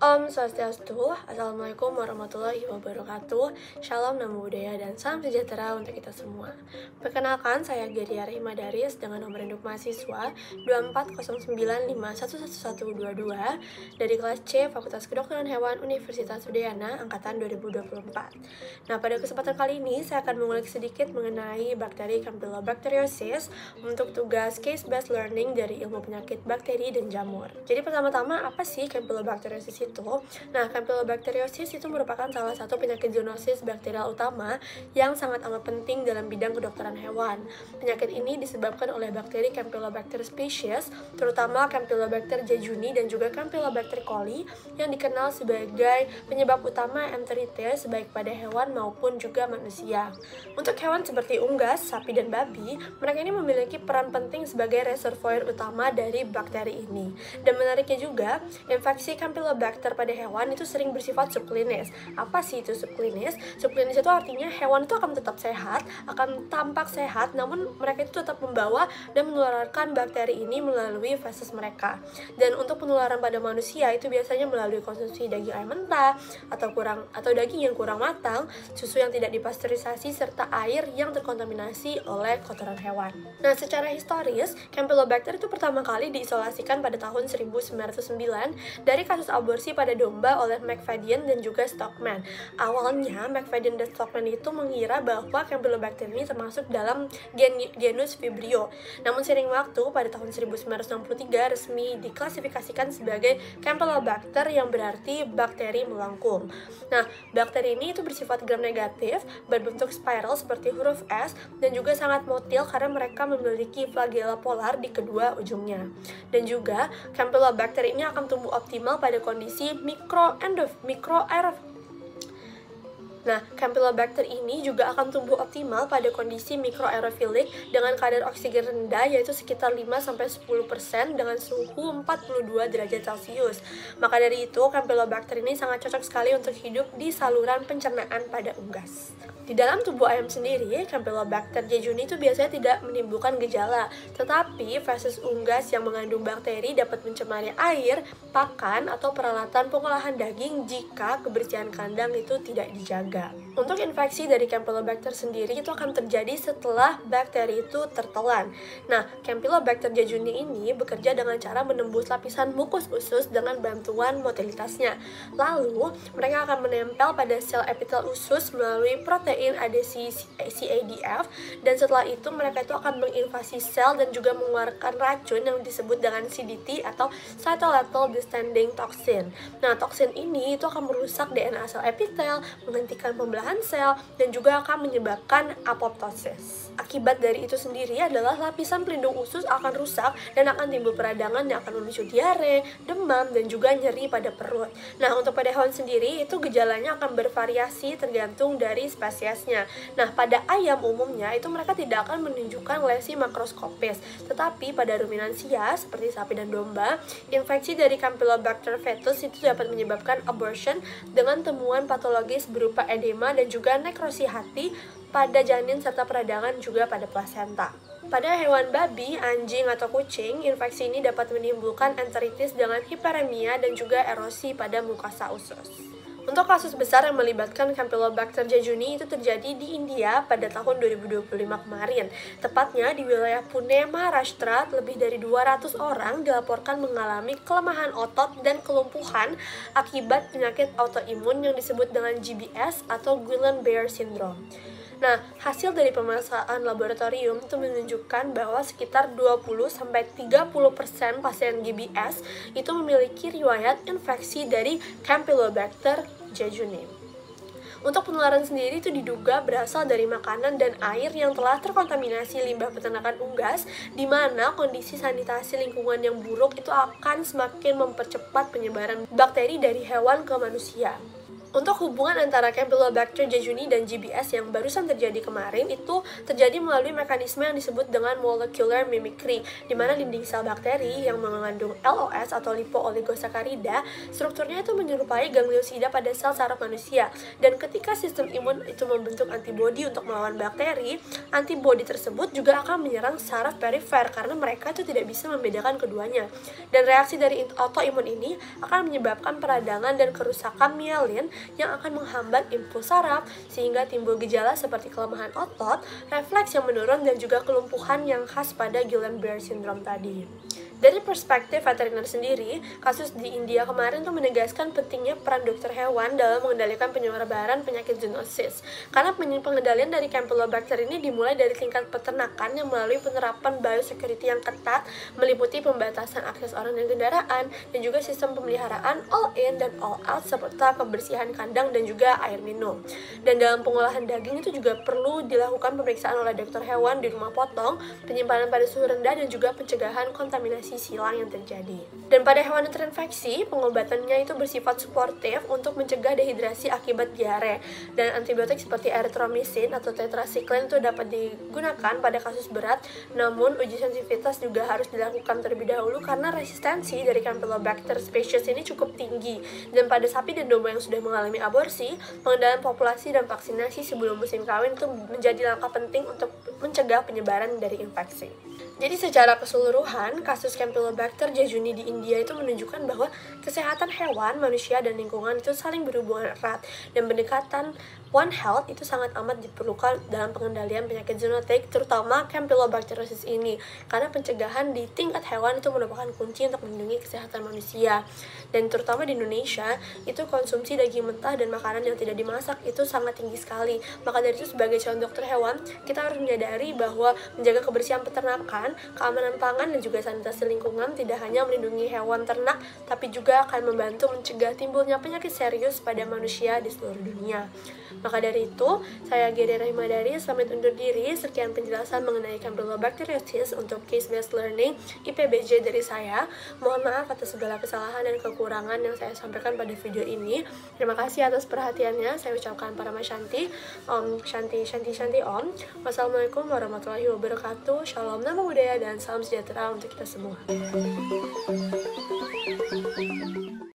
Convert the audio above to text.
Om Swastiastu, Assalamualaikum warahmatullahi wabarakatuh. Shalom, namo buddhaya, dan salam sejahtera untuk kita semua. Perkenalkan, saya Geria Rahimadaris dengan nomor induk mahasiswa 2409511122 dari kelas C Fakultas Kedokteran Hewan Universitas Udayana Angkatan 2024. Nah, pada kesempatan kali ini saya akan mengulik sedikit mengenai bakteri Campylobacteriosis untuk tugas case-based learning dari ilmu penyakit bakteri dan jamur. Jadi pertama-tama, apa sih Campylobacteriosis itu? Nah, Campylobacteriosis itu merupakan salah satu penyakit zoonosis bakterial utama yang sangat amat penting dalam bidang kedokteran hewan. Penyakit ini disebabkan oleh bakteri Campylobacter species, terutama Campylobacter jejuni dan juga Campylobacter coli yang dikenal sebagai penyebab utama enteritis baik pada hewan maupun juga manusia. Untuk hewan seperti unggas, sapi, dan babi, mereka ini memiliki peran penting sebagai reservoir utama dari bakteri ini. Dan menariknya juga, infeksi Campylobacter pada hewan itu sering bersifat subklinis. Apa sih itu subklinis? Subklinis itu artinya hewan itu akan tetap sehat, akan tampak sehat, namun mereka itu tetap membawa dan menularkan bakteri ini melalui feses mereka. Dan untuk penularan pada manusia itu biasanya melalui konsumsi daging ayam mentah atau daging yang kurang matang, susu yang tidak dipasteurisasi, serta air yang terkontaminasi oleh kotoran hewan. Nah, secara historis, Campylobacter itu pertama kali diisolasikan pada tahun 1909 dari kasus aborsi pada domba oleh McFadyen dan juga Stockman. Awalnya, McFadyen dan Stockman itu mengira bahwa Campylobacter ini termasuk dalam genus Vibrio. Namun seiring waktu, pada tahun 1963 resmi diklasifikasikan sebagai Campylobacter yang berarti bakteri melengkung. Nah, bakteri ini itu bersifat gram negatif, berbentuk spiral seperti huruf S, dan juga sangat motil karena mereka memiliki flagella polar di kedua ujungnya. Dan juga, Campylobacter ini akan tumbuh optimal pada kondisi Nah, Campylobacter ini juga akan tumbuh optimal pada kondisi mikroaerofilik dengan kadar oksigen rendah yaitu sekitar 5-10% dengan suhu 42 derajat Celcius. Maka dari itu, Campylobacter ini sangat cocok sekali untuk hidup di saluran pencernaan pada unggas. Di dalam tubuh ayam sendiri, Campylobacter jejuni itu biasanya tidak menimbulkan gejala, tetapi feses unggas yang mengandung bakteri dapat mencemari air, pakan, atau peralatan pengolahan daging jika kebersihan kandang itu tidak dijaga. Untuk infeksi dari Campylobacter sendiri itu akan terjadi setelah bakteri itu tertelan. Nah, Campylobacter jejuni ini bekerja dengan cara menembus lapisan mukus usus dengan bantuan motilitasnya. Lalu, mereka akan menempel pada sel epitel usus melalui protein adesi CADF, dan setelah itu mereka itu akan menginvasi sel dan juga mengeluarkan racun yang disebut dengan CDT atau cytolethal distending toxin. Nah, toksin ini itu akan merusak DNA sel epitel, menghentikan pembelahan sel, dan juga akan menyebabkan apoptosis. Akibat dari itu sendiri adalah lapisan pelindung usus akan rusak dan akan timbul peradangan yang akan memicu diare, demam, dan juga nyeri pada perut. Nah, untuk pada hewan sendiri itu gejalanya akan bervariasi tergantung dari spesiesnya. Nah, pada ayam umumnya itu mereka tidak akan menunjukkan lesi makroskopis, tetapi pada ruminansia seperti sapi dan domba, infeksi dari Campylobacter fetus itu dapat menyebabkan abortion dengan temuan patologis berupa edema dan juga nekrosi hati pada janin serta peradangan juga pada plasenta. Pada hewan babi, anjing, atau kucing, infeksi ini dapat menimbulkan enteritis dengan hiperemia dan juga erosi pada mukasa usus. Untuk kasus besar yang melibatkan Campylobacter jejuni itu terjadi di India pada tahun 2025 kemarin. Tepatnya di wilayah Pune, Maharashtra, lebih dari 200 orang dilaporkan mengalami kelemahan otot dan kelumpuhan akibat penyakit autoimun yang disebut dengan GBS atau Guillain-Barré syndrome. Nah, hasil dari pemeriksaan laboratorium itu menunjukkan bahwa sekitar 20-30% pasien GBS itu memiliki riwayat infeksi dari Campylobacter jejuni. Untuk penularan sendiri itu diduga berasal dari makanan dan air yang telah terkontaminasi limbah peternakan unggas, di mana kondisi sanitasi lingkungan yang buruk itu akan semakin mempercepat penyebaran bakteri dari hewan ke manusia. Untuk hubungan antara Campylobacter jejuni dan GBS yang barusan terjadi kemarin itu terjadi melalui mekanisme yang disebut dengan molecular mimicry, di mana dinding sel bakteri yang mengandung LOS atau lipo-oligosakarida strukturnya itu menyerupai gangliosida pada sel saraf manusia. Dan ketika sistem imun itu membentuk antibodi untuk melawan bakteri, antibodi tersebut juga akan menyerang saraf perifer karena mereka itu tidak bisa membedakan keduanya. Dan reaksi dari autoimun ini akan menyebabkan peradangan dan kerusakan mielin yang akan menghambat impuls saraf sehingga timbul gejala seperti kelemahan otot, refleks yang menurun, dan juga kelumpuhan yang khas pada Guillain-Barré syndrome tadi. Dari perspektif veteriner sendiri, kasus di India kemarin tuh menegaskan pentingnya peran dokter hewan dalam mengendalikan penyebaran penyakit zoonosis. Karena pengendalian dari Campylobacter ini dimulai dari tingkat peternakan yang melalui penerapan biosecurity yang ketat, meliputi pembatasan akses orang dan kendaraan, dan juga sistem pemeliharaan all in dan all out serta kebersihan kandang dan juga air minum. Dan dalam pengolahan daging itu juga perlu dilakukan pemeriksaan oleh dokter hewan di rumah potong, penyimpanan pada suhu rendah, dan juga pencegahan kontaminasi silang yang terjadi. Dan pada hewan yang terinfeksi, pengobatannya itu bersifat suportif untuk mencegah dehidrasi akibat diare. Dan antibiotik seperti erythromycin atau tetracycline itu dapat digunakan pada kasus berat, namun uji sensitivitas juga harus dilakukan terlebih dahulu karena resistensi dari Campylobacter species ini cukup tinggi. Dan pada sapi dan domba yang sudah mengalami aborsi, pengendalian populasi dan vaksinasi sebelum musim kawin itu menjadi langkah penting untuk mencegah penyebaran dari infeksi. Jadi secara keseluruhan, kasus Campylobacter jejuni di India itu menunjukkan bahwa kesehatan hewan, manusia, dan lingkungan itu saling berhubungan erat, dan pendekatan One Health itu sangat amat diperlukan dalam pengendalian penyakit zoonotik, terutama Campylobacteriosis ini, karena pencegahan di tingkat hewan itu merupakan kunci untuk melindungi kesehatan manusia. Dan terutama di Indonesia, itu konsumsi daging mentah dan makanan yang tidak dimasak itu sangat tinggi sekali. Maka dari itu sebagai calon dokter hewan, kita harus menyadari bahwa menjaga kebersihan peternakan, keamanan pangan, dan juga sanitasi lingkungan tidak hanya melindungi hewan ternak, tapi juga akan membantu mencegah timbulnya penyakit serius pada manusia di seluruh dunia. Maka dari itu, saya Gede Rahmadari, pamit undur diri. Sekian penjelasan mengenai Campylobacteriosis untuk case-based learning IPBJ dari saya. Mohon maaf atas segala kesalahan dan kekurangan yang saya sampaikan pada video ini. Terima kasih atas perhatiannya. Saya ucapkan Parama Shanti, Om Shanti Shanti Shanti Om. Wassalamualaikum warahmatullahi wabarakatuh. Shalom, nama budaya, dan salam sejahtera untuk kita semua.